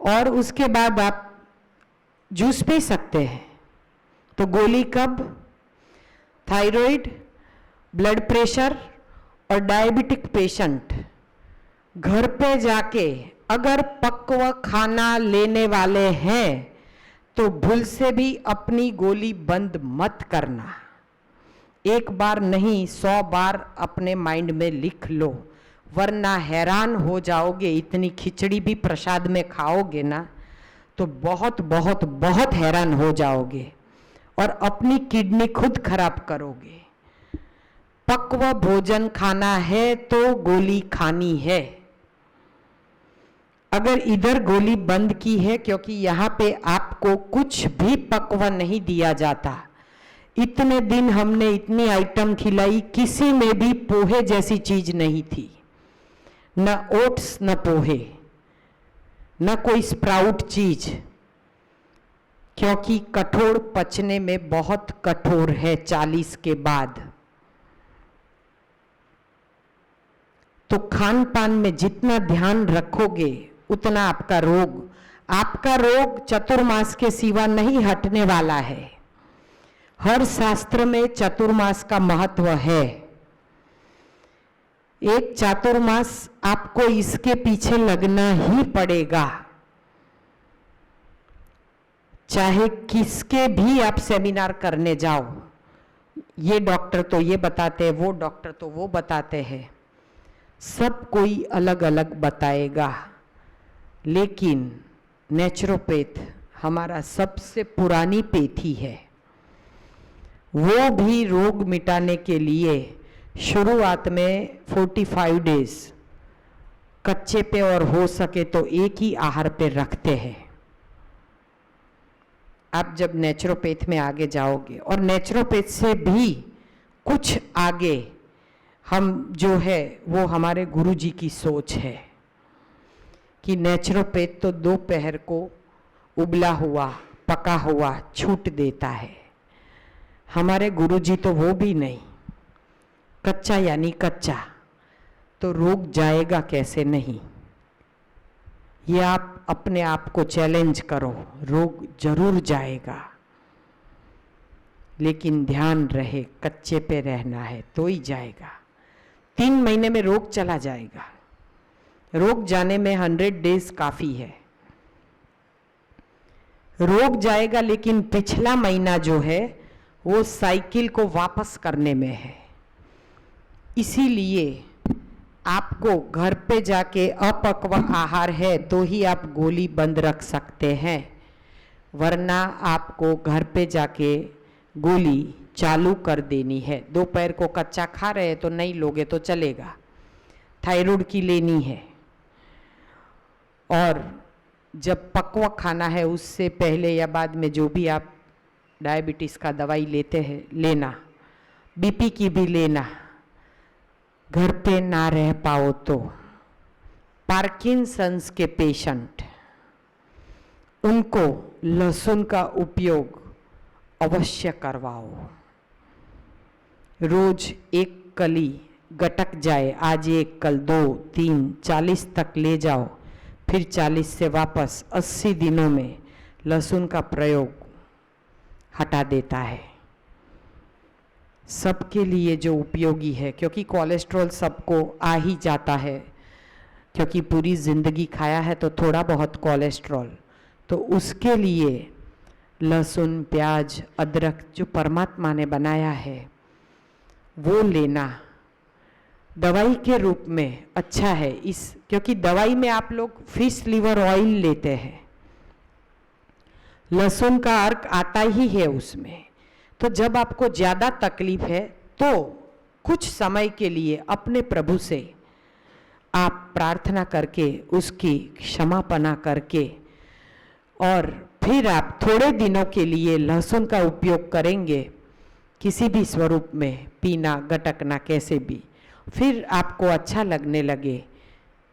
और उसके बाद आप जूस पी सकते हैं। तो गोली कब? थायराइड, ब्लड प्रेशर और डायबिटिक पेशेंट घर पे जाके अगर पक्व खाना लेने वाले हैं तो भूल से भी अपनी गोली बंद मत करना। 1 बार नहीं 100 बार अपने माइंड में लिख लो, वरना हैरान हो जाओगे। इतनी खिचड़ी भी प्रसाद में खाओगे ना तो बहुत बहुत बहुत हैरान हो जाओगे और अपनी किडनी खुद खराब करोगे। पक्व भोजन खाना है तो गोली खानी है। अगर इधर गोली बंद की है क्योंकि यहाँ पे आपको कुछ भी पक्व नहीं दिया जाता। इतने दिन हमने इतनी आइटम खिलाई, किसी में भी पोहे जैसी चीज नहीं थी, न ओट्स न पोहे, न कोई स्प्राउट चीज, क्योंकि कठोर पचने में बहुत कठोर है 40 के बाद। तो खान पान में जितना ध्यान रखोगे उतना आपका रोग चतुर्मास के सिवा नहीं हटने वाला है। हर शास्त्र में चतुर्मास का महत्व है। एक चातुर्मास आपको इसके पीछे लगना ही पड़ेगा। चाहे किसके भी आप सेमिनार करने जाओ, ये डॉक्टर तो ये बताते हैं, वो डॉक्टर तो वो बताते हैं, सब कोई अलग अलग बताएगा, लेकिन नेचुरोपैथ हमारा सबसे पुरानी पैथी है। वो भी रोग मिटाने के लिए शुरुआत में 45 डेज कच्चे पे और हो सके तो एक ही आहार पे रखते हैं। आप जब नेचुरोपैथ में आगे जाओगे, और नेचुरोपैथ से भी कुछ आगे हम जो है वो हमारे गुरुजी की सोच है कि नेचुरोपैथ तो दोपहर को उबला हुआ पका हुआ छूट देता है। हमारे गुरुजी तो वो भी नहीं, कच्चा यानी कच्चा, तो रोग जाएगा कैसे नहीं। ये आप अपने आप को चैलेंज करो, रोग जरूर जाएगा, लेकिन ध्यान रहे कच्चे पे रहना है तो ही जाएगा। 3 महीने में रोग चला जाएगा। रोग जाने में 100 डेज काफी है। रोग जाएगा, लेकिन पिछला महीना जो है वो साइकिल को वापस करने में है। इसीलिए आपको घर पे जाके अपक्व आहार है तो ही आप गोली बंद रख सकते हैं, वरना आपको घर पे जाके गोली चालू कर देनी है। दोपहर को कच्चा खा रहे हैं तो नहीं लोगे तो चलेगा, थायराइड की लेनी है। और जब पकवा खाना है उससे पहले या बाद में जो भी आप डायबिटीज़ का दवाई लेते हैं लेना, बीपी की भी लेना। घर पे ना रह पाओ तो पार्किंसंस के पेशेंट, उनको लहसुन का उपयोग अवश्य करवाओ। रोज एक कली गटक जाए, आज एक कल 2, 3, 40 तक ले जाओ, फिर 40 से वापस 80 दिनों में लहसुन का प्रयोग हटा देता है। सबके लिए जो उपयोगी है, क्योंकि कोलेस्ट्रॉल सबको आ ही जाता है, क्योंकि पूरी ज़िंदगी खाया है तो थोड़ा बहुत कोलेस्ट्रॉल, तो उसके लिए लहसुन, प्याज, अदरक जो परमात्मा ने बनाया है वो लेना दवाई के रूप में अच्छा है। क्योंकि दवाई में आप लोग फिश लिवर ऑयल लेते हैं, लहसुन का अर्क आता ही है उसमें। तो जब आपको ज़्यादा तकलीफ है तो कुछ समय के लिए अपने प्रभु से आप प्रार्थना करके उसकी क्षमापना करके और फिर आप थोड़े दिनों के लिए लहसुन का उपयोग करेंगे, किसी भी स्वरूप में पीना, गटकना, कैसे भी, फिर आपको अच्छा लगने लगे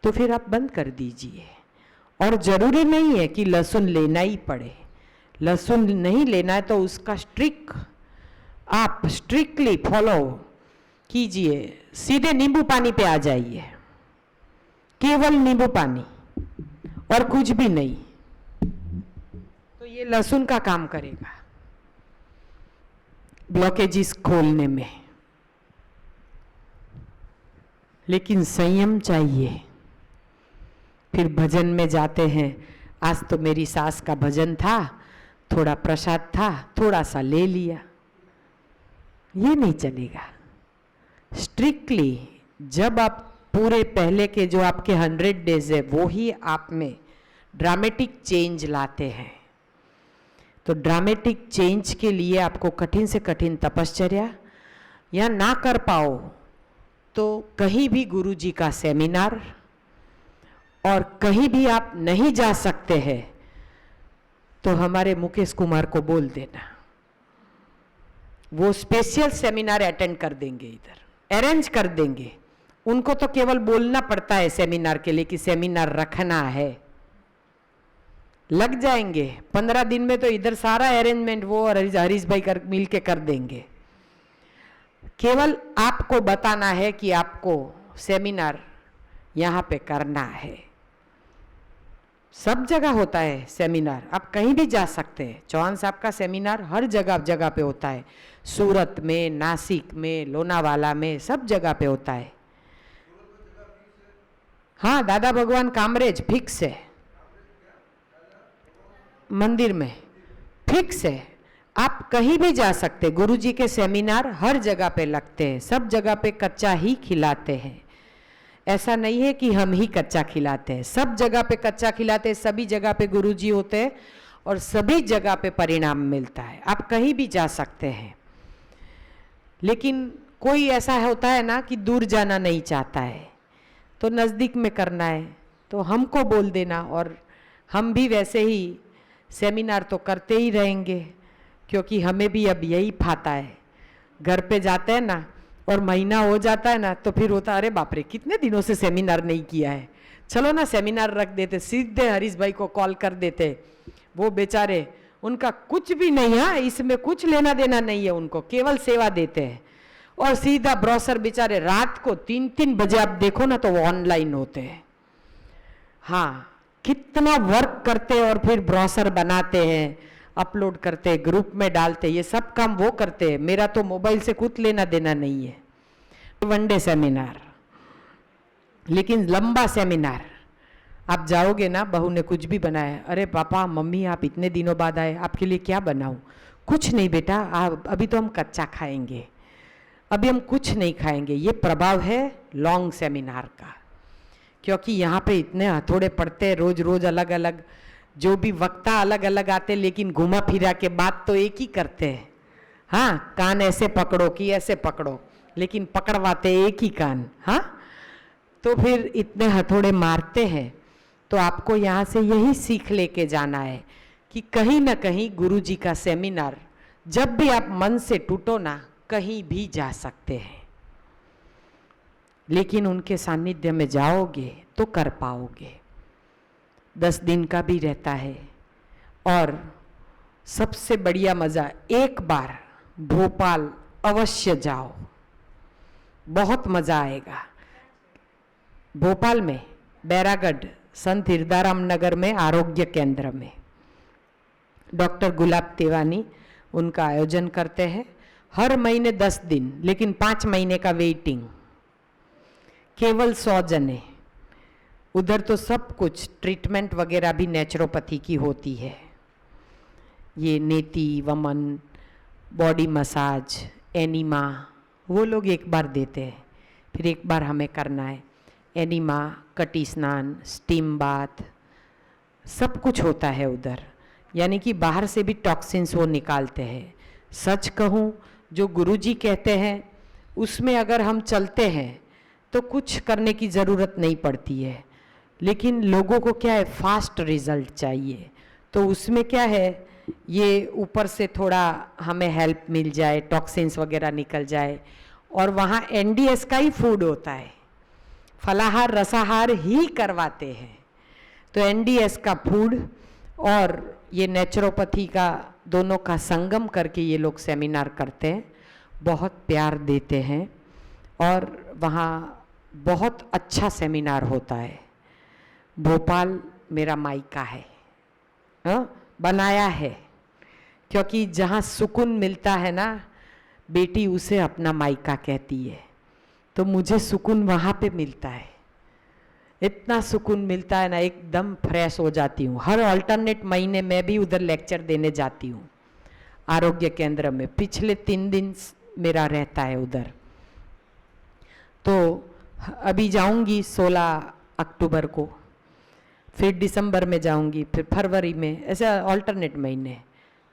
तो फिर आप बंद कर दीजिए। और ज़रूरी नहीं है कि लहसुन लेना ही पड़े। लहसुन नहीं लेना है तो उसका आप स्ट्रिक्टली फॉलो कीजिए, सीधे नींबू पानी पे आ जाइए, केवल नींबू पानी और कुछ भी नहीं, तो ये लहसुन का काम करेगा ब्लॉकेजेस खोलने में। लेकिन संयम चाहिए। फिर भजन में जाते हैं, आज तो मेरी सास का भजन था, थोड़ा प्रसाद था, थोड़ा सा ले लिया, ये नहीं चलेगा। स्ट्रिक्टली जब आप पूरे पहले के जो आपके 100 डेज है वो ही आप में ड्रामेटिक चेंज लाते हैं। तो ड्रामेटिक चेंज के लिए आपको कठिन से कठिन तपश्चर्या या ना कर पाओ तो कहीं भी गुरुजी का सेमिनार, और कहीं भी आप नहीं जा सकते हैं तो हमारे मुकेश कुमार को बोल देना, वो स्पेशल सेमिनार अटेंड कर देंगे, इधर अरेंज कर देंगे। उनको तो केवल बोलना पड़ता है सेमिनार के लिए कि सेमिनार रखना है, लग जाएंगे 15 दिन में, तो इधर सारा अरेंजमेंट वो और हरीश भाई मिल के कर देंगे। केवल आपको बताना है कि आपको सेमिनार यहाँ पे करना है। सब जगह होता है सेमिनार, आप कहीं भी जा सकते हैं। चौहान साहब का सेमिनार हर जगह जगह पे होता है, सूरत में, नासिक में, लोनावाला में, सब जगह पे होता है। हाँ, दादा भगवान कामरेज फिक्स है मंदिर में, फिक्स है, आप कहीं भी जा सकते। गुरुजी के सेमिनार हर जगह पे लगते हैं, सब जगह पे कच्चा ही खिलाते हैं। ऐसा नहीं है कि हम ही कच्चा खिलाते हैं, सब जगह पे कच्चा खिलाते हैं, सभी जगह पे गुरुजी होते हैं और सभी जगह पे परिणाम मिलता है। आप कहीं भी जा सकते हैं। लेकिन कोई ऐसा होता है ना कि दूर जाना नहीं चाहता है, तो नज़दीक में करना है तो हमको बोल देना, और हम भी वैसे ही सेमिनार तो करते ही रहेंगे, क्योंकि हमें भी अब यही फाता है। घर पे जाते हैं ना और महीना हो जाता है ना, तो फिर होता है अरे बाप रे कितने दिनों से सेमिनार नहीं किया है, चलो ना सेमिनार रख देते। सीधे हरीश भाई को कॉल कर देते, वो बेचारे, उनका कुछ भी नहीं है इसमें, कुछ लेना देना नहीं है उनको, केवल सेवा देते हैं। और सीधा ब्रोशर बेचारे रात को 3-3 बजे आप देखो ना तो वो ऑनलाइन होते हैं। हाँ, कितना वर्क करते हैं और फिर ब्रोशर बनाते हैं, अपलोड करते हैं, ग्रुप में डालते हैं, ये सब काम वो करते हैं। मेरा तो मोबाइल से कुछ लेना देना नहीं है। वनडे सेमिनार, लेकिन लंबा सेमिनार। आप जाओगे ना, बहू ने कुछ भी बनाया, अरे पापा मम्मी आप इतने दिनों बाद आए, आपके लिए क्या बनाऊं? कुछ नहीं बेटा, अभी तो हम कच्चा खाएंगे, अभी हम कुछ नहीं खाएंगे। ये प्रभाव है लॉन्ग सेमिनार का, क्योंकि यहाँ पे इतने हथौड़े पड़ते हैं, रोज रोज अलग अलग, जो भी वक्ता अलग अलग आते, लेकिन घुमा फिरा के बात तो एक ही करते हैं। हाँ, कान ऐसे पकड़ो कि ऐसे पकड़ो, लेकिन पकड़वाते एक ही कान। हाँ, तो फिर इतने हथौड़े मारते हैं। तो आपको यहाँ से यही सीख लेके जाना है कि कहीं ना कहीं गुरुजी का सेमिनार, जब भी आप मन से टूटो ना, कहीं भी जा सकते हैं, लेकिन उनके सानिध्य में जाओगे तो कर पाओगे। 10 दिन का भी रहता है। और सबसे बढ़िया मज़ा, एक बार भोपाल अवश्य जाओ, बहुत मज़ा आएगा। भोपाल में बैरागढ़ संत हिरदाराम नगर में आरोग्य केंद्र में डॉक्टर गुलाब तिवानी उनका आयोजन करते हैं। हर महीने 10 दिन, लेकिन 5 महीने का वेटिंग, केवल 100 जने। उधर तो सब कुछ ट्रीटमेंट वगैरह भी नेचुरोपैथी की होती है। ये नेति, वमन, बॉडी मसाज, एनिमा, वो लोग एक बार देते हैं, फिर एक बार हमें करना है। एनिमा, कटी स्नान, स्टीम बाथ, सब कुछ होता है उधर। यानी कि बाहर से भी टॉक्सिन्स वो निकालते हैं। सच कहूँ, जो गुरुजी कहते हैं उसमें अगर हम चलते हैं तो कुछ करने की ज़रूरत नहीं पड़ती है। लेकिन लोगों को क्या है, फास्ट रिजल्ट चाहिए। तो उसमें क्या है, ये ऊपर से थोड़ा हमें हेल्प मिल जाए, टॉक्सिन्स वगैरह निकल जाए। और वहाँ एनडीएस का ही फूड होता है, फलाहार रसाहार ही करवाते हैं। तो एनडीएस का फूड और ये नेचुरोपैथी का, दोनों का संगम करके ये लोग सेमिनार करते हैं, बहुत प्यार देते हैं और वहाँ बहुत अच्छा सेमिनार होता है। भोपाल मेरा मायका है, बनाया है, क्योंकि जहाँ सुकून मिलता है ना, बेटी उसे अपना मायका कहती है। तो मुझे सुकून वहाँ पे मिलता है, इतना सुकून मिलता है ना, एकदम फ्रेश हो जाती हूँ। हर अल्टरनेट महीने मैं भी उधर लेक्चर देने जाती हूँ आरोग्य केंद्र में। पिछले 3 दिन मेरा रहता है उधर। तो अभी जाऊँगी 16 अक्टूबर को, फिर दिसंबर में जाऊँगी, फिर फरवरी में, ऐसे अल्टरनेट महीने।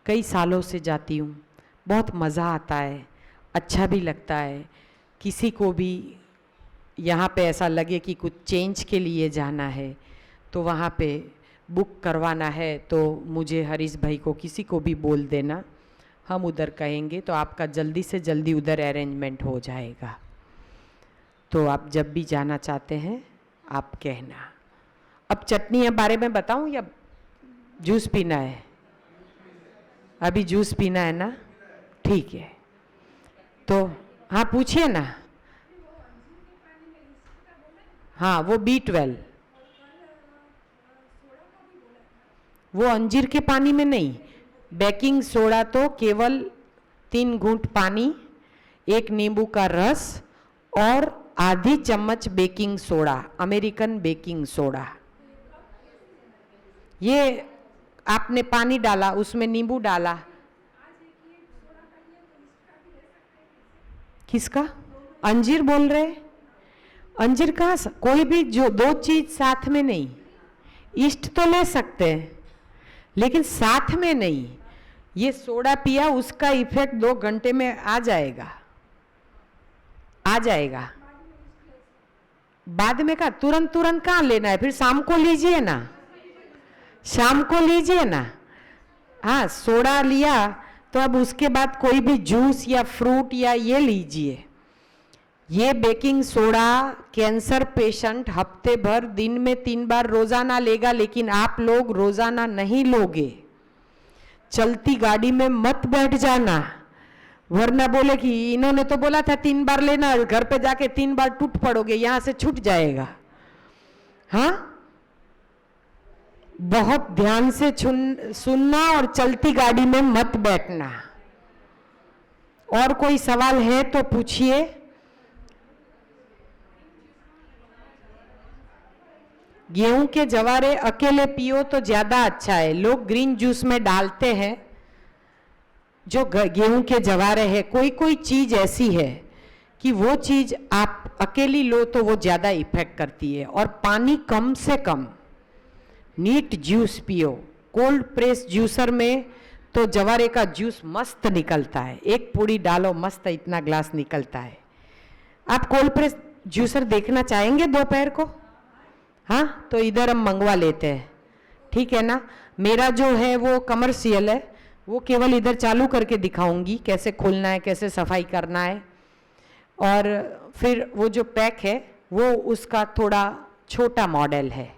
कई सालों से जाती हूँ, बहुत मज़ा आता है, अच्छा भी लगता है। किसी को भी यहाँ पे ऐसा लगे कि कुछ चेंज के लिए जाना है तो वहाँ पे बुक करवाना है, तो मुझे हरीश भाई को, किसी को भी बोल देना, हम उधर कहेंगे तो आपका जल्दी से जल्दी उधर अरेंजमेंट हो जाएगा। तो आप जब भी जाना चाहते हैं आप कहना। अब चटनी के बारे में बताऊं या जूस पीना है? अभी जूस पीना है ना, ठीक है। तो हाँ पूछिए ना। हाँ, वो B12, वो अंजीर के पानी में नहीं, बेकिंग सोडा तो केवल 3 घूंट पानी, 1 नींबू का रस और आधी चम्मच baking soda, American baking soda. ये आपने पानी डाला, उसमें नींबू डाला। किसका? अंजीर बोल रहे? अंजीर कहाँ? कोई भी जो दो चीज साथ में नहीं। ईस्ट तो ले सकते हैं लेकिन साथ में नहीं। ये सोडा पिया, उसका इफेक्ट 2 घंटे में आ जाएगा, आ जाएगा। बाद में का तुरंत तुरंत कहाँ लेना है? फिर शाम को लीजिए ना, शाम को लीजिए ना। हाँ, सोडा लिया तो अब उसके बाद कोई भी जूस या फ्रूट या ये लीजिए। ये बेकिंग सोडा कैंसर पेशेंट हफ्ते भर दिन में 3 बार रोजाना लेगा, लेकिन आप लोग रोजाना नहीं लोगे। चलती गाड़ी में मत बैठ जाना, वरना बोले कि इन्होंने तो बोला था 3 बार लेना, घर पे जाके 3 बार टूट पड़ोगे, यहां से छूट जाएगा। हाँ, बहुत ध्यान से सुनना और चलती गाड़ी में मत बैठना। और कोई सवाल है तो पूछिए। गेहूं के जवारे अकेले पियो तो ज्यादा अच्छा है। लोग ग्रीन जूस में डालते हैं जो गेहूं के जवारे है। कोई कोई चीज ऐसी है कि वो चीज आप अकेली लो तो वो ज्यादा इफेक्ट करती है। और पानी कम से कम, नीट जूस पियो। कोल्ड प्रेस जूसर में तो जवारे का जूस मस्त निकलता है, एक पूड़ी डालो मस्त इतना ग्लास निकलता है। आप कोल्ड प्रेस जूसर देखना चाहेंगे दोपहर को? हाँ, तो इधर हम मंगवा लेते हैं, ठीक है ना। मेरा जो है वो कमर्शियल है, वो केवल इधर चालू करके दिखाऊंगी कैसे खोलना है, कैसे सफाई करना है। और फिर वो जो पैक है वो उसका थोड़ा छोटा मॉडल है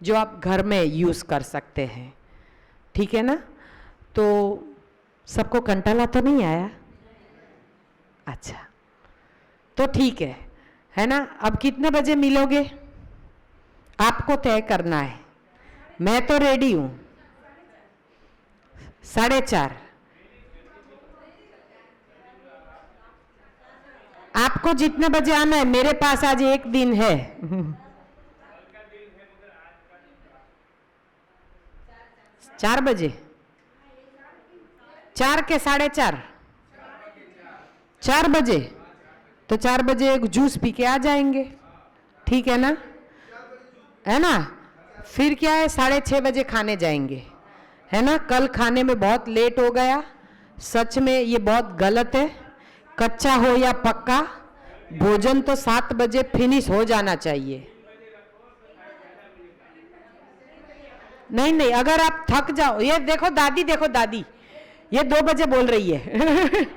जो आप घर में यूज़ कर सकते हैं, ठीक है ना। तो सबको कंटाला तो नहीं आया? अच्छा, तो ठीक है ना। अब कितने बजे मिलोगे आपको तय करना है। मैं तो रेडी हूँ। 4:30। आपको जितने बजे आना है, मेरे पास आज एक दिन है। 4 बजे? 4 के 4:30? 4 बजे? तो 4 बजे एक जूस पी के आ जाएंगे, ठीक है ना, है ना। फिर क्या है, 6:30 बजे खाने जाएंगे, है ना। कल खाने में बहुत लेट हो गया, सच में ये बहुत गलत है। कच्चा हो या पक्का, भोजन तो 7 बजे फिनिश हो जाना चाहिए। नहीं नहीं, अगर आप थक जाओ, ये देखो दादी, देखो दादी, ये 2 बजे बोल रही है